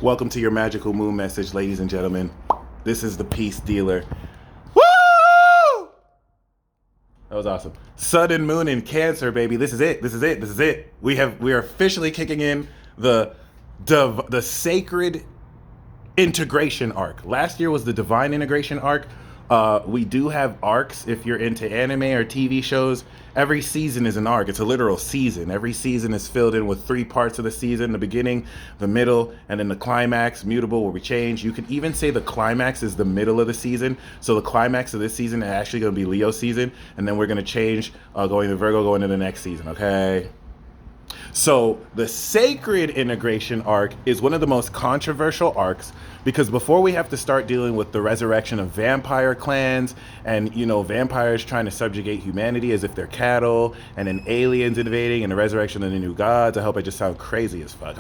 Welcome to your magical moon message, ladies and gentlemen. This is the peace dealer. Woo! That was awesome. Sun and moon in Cancer, baby. This is it. This is it. This is it. We are officially kicking in the sacred integration arc. Last year was the divine integration arc. We do have arcs if you're into anime or TV shows. Every season is an arc. It's a literal season. Every season is filled in with 3 parts of the season: the beginning, the middle, and then the climax, mutable, where we change. You can even say the climax is the middle of the season. So the climax of this season is actually going to be Leo season, and then we're going to change going to Virgo, going to the next season, okay? So the sacred integration arc is one of the most controversial arcs because before we have to start dealing with the resurrection of vampire clans and, vampires trying to subjugate humanity as if they're cattle, and then aliens invading and the resurrection of the new gods. I hope I just sound crazy as fuck.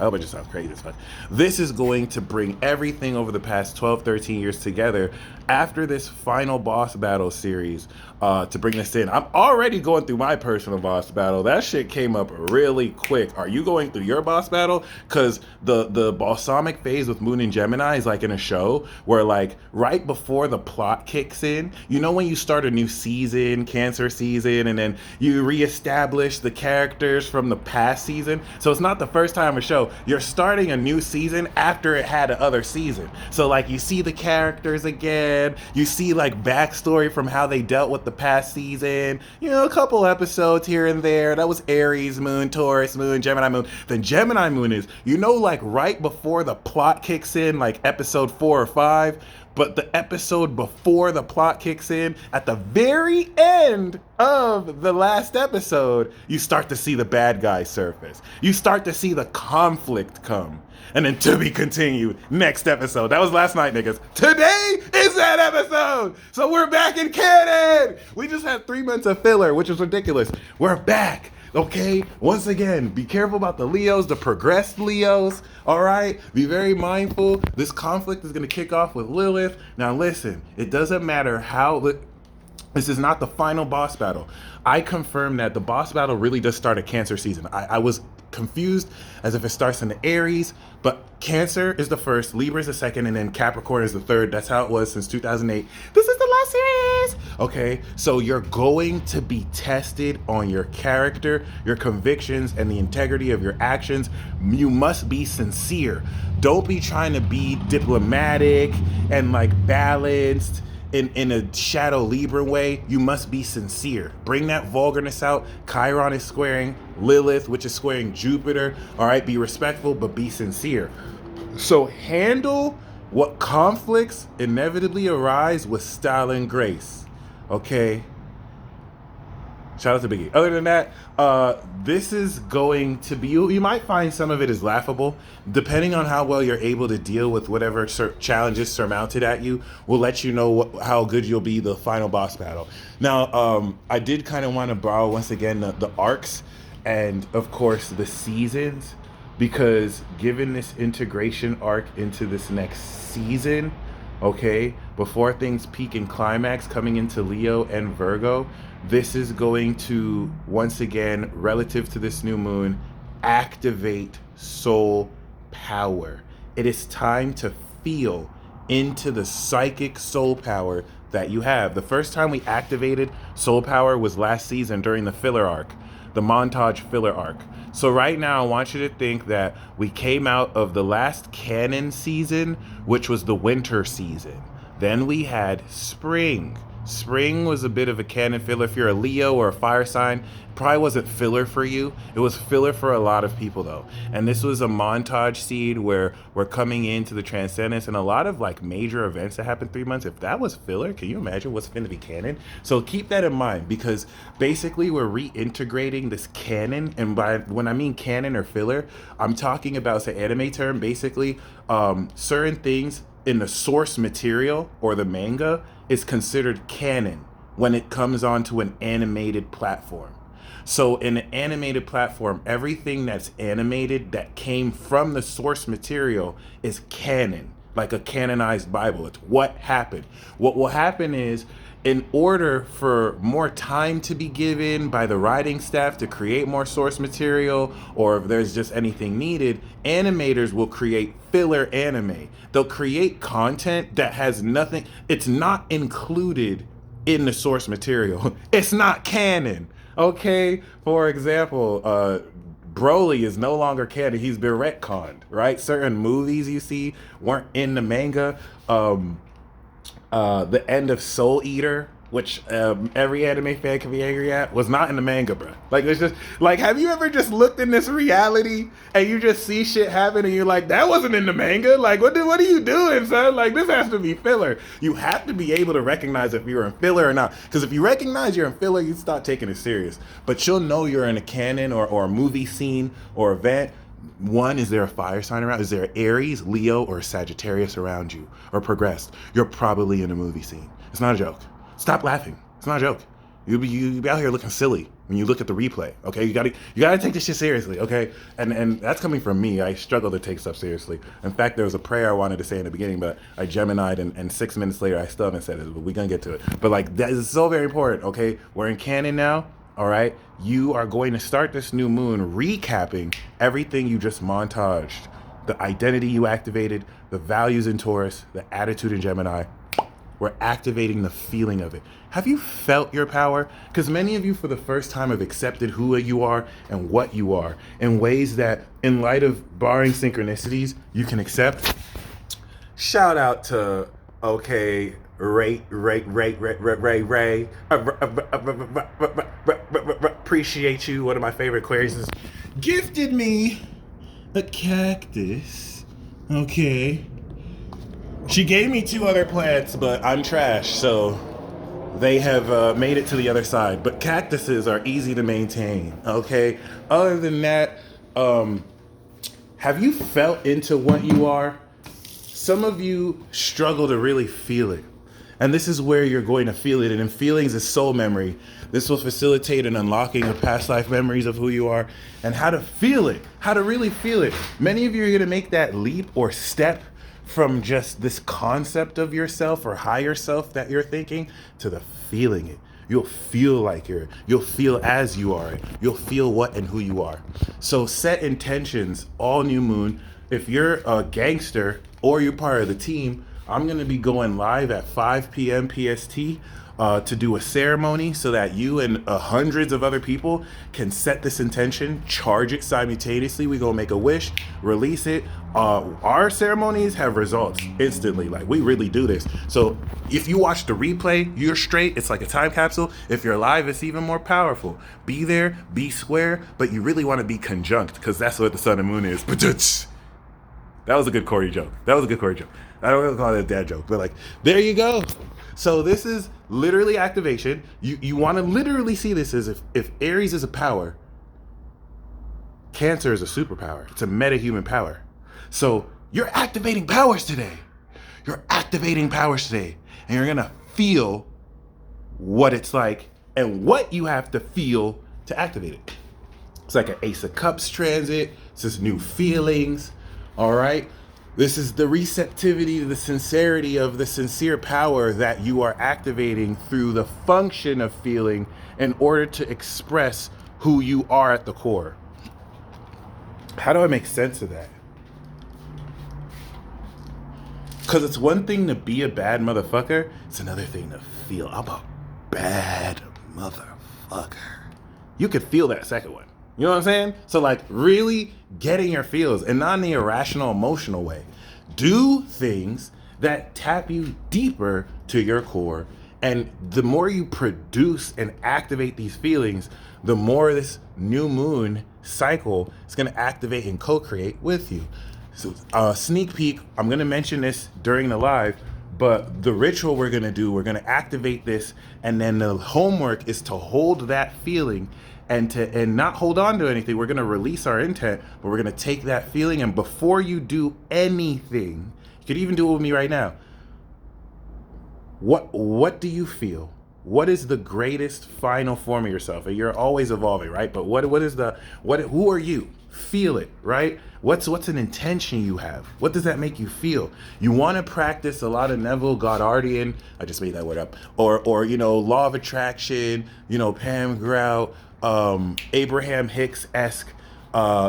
This is going to bring everything over the past 12, 13 years together after this final boss battle series to bring this in. I'm already going through my personal boss battle. That shit came up really quick. Are you going through your boss battle? Because the balsamic phase with Moon and Gemini is like in a show where, like, right before the plot kicks in, when you start a new season, Cancer season, and then you reestablish the characters from the past season. So it's not the first time a show. You're starting a new season after it had another season. So, like, you see the characters again. You see, like, backstory from how they dealt with the past season. A couple episodes here and there. That was Aries moon, Taurus moon, Gemini moon. Then Gemini moon is, like, right before the plot kicks in, like episode 4 or 5. But the episode before the plot kicks in, at the very end of the last episode, you start to see the bad guy surface. You start to see the conflict come. And then to be continued, next episode. That was last night, niggas. Today is that episode. So we're back in canon. We just had 3 months of filler, which is ridiculous. We're back. Okay, once again, be careful about the Leos, the progressed Leos, all right? Be very mindful. This conflict is going to kick off with Lilith. Now, listen, it doesn't matter how... This is not the final boss battle. I confirm that the boss battle really does start at Cancer season. I was confused as if it starts in the Aries, but Cancer is the first, Libra is the second, and then Capricorn is the third. That's how it was since 2008. This is the last series. Okay, so you're going to be tested on your character, your convictions, and the integrity of your actions. You must be sincere. Don't be trying to be diplomatic and like balanced in a shadow Libra way. You must be sincere. Bring that vulgarness out. Chiron is squaring Lilith, which is squaring Jupiter. All right, be respectful, but be sincere. So handle what conflicts inevitably arise with style and grace. Okay? Shout out to Biggie. Other than that, this is going to be, you might find some of it is laughable. Depending on how well you're able to deal with whatever challenges surmounted at you, will let you know how good you'll be the final boss battle. Now, I did kind of want to borrow once again the arcs and, of course, the seasons, because given this integration arc into this next season, okay, before things peak and climax coming into Leo and Virgo, this is going to, once again, relative to this new moon, activate soul power. It is time to feel into the psychic soul power that you have. The first time we activated soul power was last season during the filler arc, the montage filler arc. So right now, I want you to think that we came out of the last canon season, which was the winter season. Then we had spring. Spring was a bit of a canon filler. If you're a Leo or a fire sign, it probably wasn't filler for you. It was filler for a lot of people, though. And this was a montage seed where we're coming into the transcendence and a lot of like major events that happened 3 months. If that was filler, can you imagine what's going to be canon? So keep that in mind, because basically we're reintegrating this canon. And by when I mean canon or filler, I'm talking about, it's an anime term, basically certain things in the source material or the manga is considered canon when it comes onto an animated platform. So in an animated platform, everything that's animated that came from the source material is canon. like a canonized Bible. It's what happened. What will happen is, in order for more time to be given by the writing staff to create more source material, or if there's just anything needed, animators will create filler anime. They'll create content that has nothing, it's not included in the source material. It's not canon. Okay? For example, Broly is no longer canon. He's been retconned, right? Certain movies you see weren't in the manga. The end of Soul Eater, which every anime fan can be angry at, was not in the manga, bro. Like, it's just like, have you ever just looked in this reality and you just see shit happen and you're like, that wasn't in the manga? Like, what are you doing, son? Like, this has to be filler. You have to be able to recognize if you're in filler or not. Because if you recognize you're in filler, you start taking it serious. But you'll know you're in a canon or a movie scene or event. One, is there a fire sign around? Is there Aries, Leo, or Sagittarius around you? Or progressed? You're probably in a movie scene. It's not a joke. Stop laughing. It's not a joke. You'll be out here looking silly when you look at the replay. Okay, you gotta take this shit seriously. Okay, and that's coming from me. I struggle to take stuff seriously. In fact, there was a prayer I wanted to say in the beginning, but I Gemini'd, and 6 minutes later I still haven't said it. But we're gonna get to it. But like, that is so very important. Okay, we're in canon now. All right, you are going to start this new moon recapping everything you just montaged. The identity you activated, the values in Taurus, the attitude in Gemini. We're activating the feeling of it. Have you felt your power? Because many of you for the first time have accepted who you are and what you are in ways that, in light of barring synchronicities, you can accept. Shout out to, okay, Ray. Appreciate you. One of my favorite Aquariuses gifted me a cactus. Okay. She gave me 2 other plants, but I'm trash, so they have made it to the other side. But cactuses are easy to maintain. Okay. Other than that, have you felt into what you are? Some of you struggle to really feel it. And this is where you're going to feel it. And in feelings is soul memory. This will facilitate an unlocking of past life memories of who you are and how to feel it, how to really feel it. Many of you are going to make that leap or step from just this concept of yourself or higher self that you're thinking to the feeling it. You'll feel like you'll feel as you are. You'll feel what and who you are. So set intentions all new moon. If you're a gangster or you're part of the team, I'm going to be going live at 5 p.m. PST to do a ceremony so that you and hundreds of other people can set this intention, charge it simultaneously. We go make a wish, release it. Our ceremonies have results instantly. Like, we really do this. So if you watch the replay, you're straight. It's like a time capsule. If you're live, it's even more powerful. Be there, be square, but you really want to be conjunct because that's what the sun and moon is. That was a good Corey joke. I don't want to call it a dad joke, but like, there you go. So this is literally activation. You want to literally see this as if Aries is a power, Cancer is a superpower. It's a meta-human power. So you're activating powers today. And you're going to feel what it's like and what you have to feel to activate it. It's like an Ace of Cups transit. It's just new feelings. All right. This is the receptivity, the sincerity of the sincere power that you are activating through the function of feeling in order to express who you are at the core. How do I make sense of that? Because it's one thing to be a bad motherfucker. It's another thing to feel. I'm a bad motherfucker. You could feel that second one. You know what I'm saying? So like really getting your feels and not in the irrational, emotional way. Do things that tap you deeper to your core. And the more you produce and activate these feelings, the more this new moon cycle is going to activate and co-create with you. So sneak peek, I'm going to mention this during the live, but the ritual we're going to do, we're going to activate this. And then the homework is to hold that feeling and not hold on to anything. We're going to release our intent, but we're going to take that feeling. And before you do anything, you could even do it with me right now. What do you feel? What is the greatest final form of yourself? And you're always evolving, right? But who are you? Feel it, right? What's an intention you have? What does that make you feel? You want to practice a lot of Neville Goddard'ian, I just made that word up, or law of attraction, Pam Grout, Abraham Hicks-esque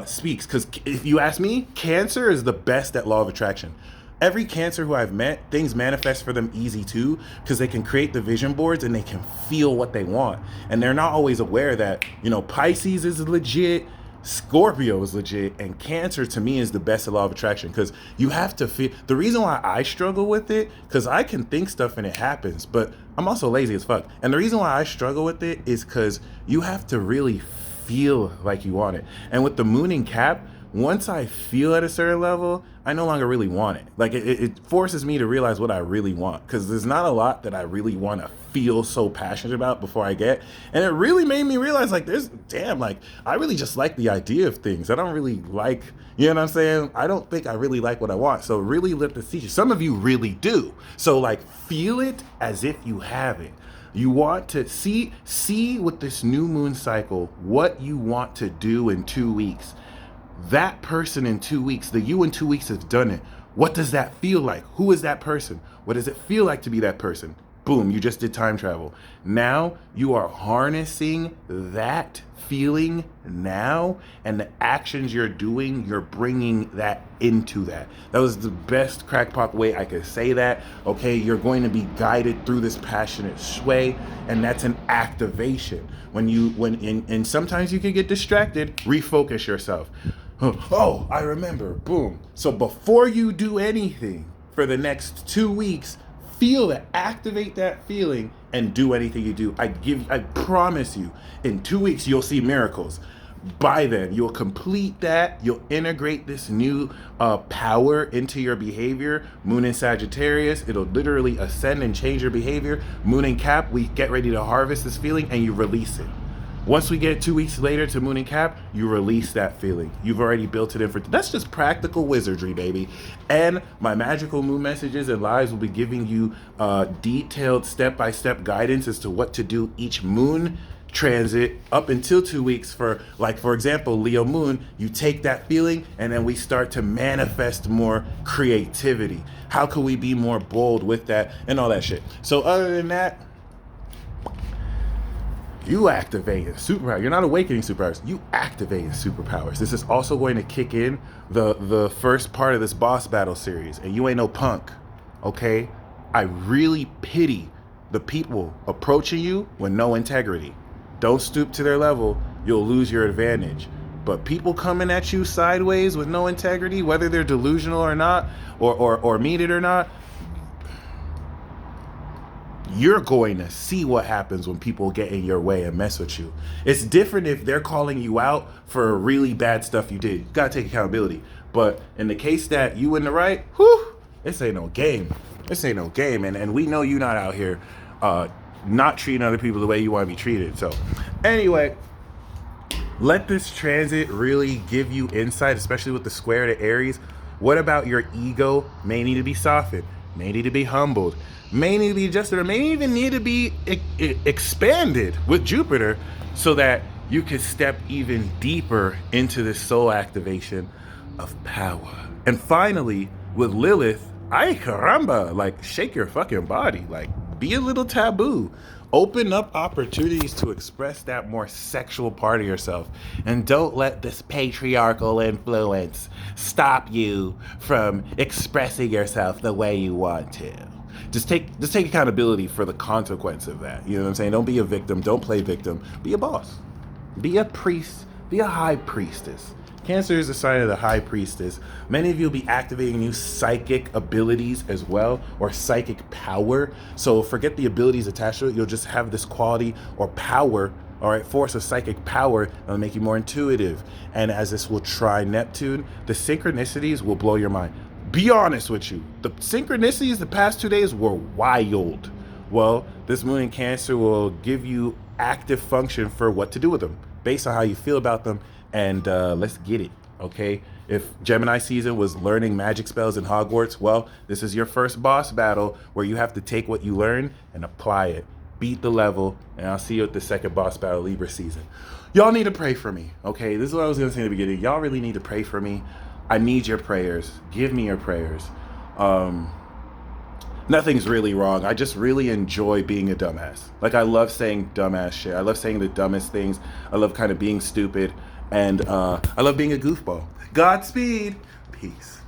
speaks. Because if you ask me, Cancer is the best at law of attraction. Every Cancer who I've met, things manifest for them easy too, because they can create the vision boards and they can feel what they want. And they're not always aware that, Pisces is legit, Scorpio is legit, and Cancer to me is the best at law of attraction, because you have to feel. The reason why I struggle with it, because I can think stuff and it happens, but I'm also lazy as fuck. And the reason why I struggle with it is because you have to really feel like you want it. And with the moon in Cap, once I feel at a certain level, I no longer really want it. Like it forces me to realize what I really want, because there's not a lot that I really want to feel so passionate about before I get. And it really made me realize, like, I really just like the idea of things. I don't really like, you know what I'm saying? I don't think I really like what I want. So really let this teach you. Some of you really do. So like feel it as if you have it. You want to see with this new moon cycle what you want to do in 2 weeks. That person in 2 weeks, the you in 2 weeks has done it. What does that feel like? Who is that person? What does it feel like to be that person? Boom, you just did time travel. Now you are harnessing that feeling now, and the actions you're doing, you're bringing that into that. That was the best crackpot way I could say that. Okay, you're going to be guided through this passionate sway, and that's an activation. And sometimes you can get distracted, refocus yourself. Oh, I remember, boom. So before you do anything for the next 2 weeks, feel that, activate that feeling, and do anything you do. I promise you, in 2 weeks, you'll see miracles. By then, you'll complete that. You'll integrate this new power into your behavior. Moon in Sagittarius, it'll literally ascend and change your behavior. Moon in Cap, we get ready to harvest this feeling and you release it. Once we get 2 weeks later to Moon and Cap, you release that feeling. You've already built it in for. That's just practical wizardry, baby. And my magical moon messages and lives will be giving you detailed step-by-step guidance as to what to do each moon transit up until 2 weeks. For example, Leo moon, you take that feeling and then we start to manifest more creativity. How can we be more bold with that and all that shit? So other than that, you activating superpowers. You're not awakening superpowers. You activating superpowers. This is also going to kick in the first part of this boss battle series. And you ain't no punk, okay? I really pity the people approaching you with no integrity. Don't stoop to their level. You'll lose your advantage. But people coming at you sideways with no integrity, whether they're delusional or not, or mean it or not, you're going to see what happens when people get in your way and mess with you. It's different if they're calling you out for really bad stuff you did. You gotta take accountability. But in the case that you in the right, this ain't no game. This ain't no game. And we know you're not out here not treating other people the way you want to be treated. So anyway, let this transit really give you insight, especially with the square to Aries. What about your ego may need to be softened, may need to be humbled, may need to be adjusted, or may even need to be expanded with Jupiter so that you can step even deeper into this soul activation of power. And finally, with Lilith, ay caramba, like shake your fucking body, like be a little taboo. Open up opportunities to express that more sexual part of yourself. And don't let this patriarchal influence stop you from expressing yourself the way you want to. Just take accountability for the consequence of that. You know what I'm saying? Don't be a victim. Don't play victim. Be a boss. Be a priest. Be a high priestess. Cancer is the sign of the high priestess. Many of you will be activating new psychic abilities as well, or psychic power. So forget the abilities attached to it. You'll just have this quality or power, all right, force of psychic power that'll make you more intuitive. And as this will try Neptune, the synchronicities will blow your mind. Be honest with you. The synchronicities the past 2 days were wild. Well, this moon in Cancer will give you active function for what to do with them based on how you feel about them. And let's get it, okay? If Gemini season was learning magic spells in Hogwarts, well, this is your first boss battle where you have to take what you learn and apply it. Beat the level, and I'll see you at the second boss battle, Libra season. Y'all need to pray for me, okay? This is what I was gonna say in the beginning. Y'all really need to pray for me. I need your prayers. Give me your prayers. Um, Nothing's really wrong. I just really enjoy being a dumbass. Like I love saying dumbass shit. I love saying the dumbest things. I love kind of being stupid, and I love being a goofball. Godspeed. Peace.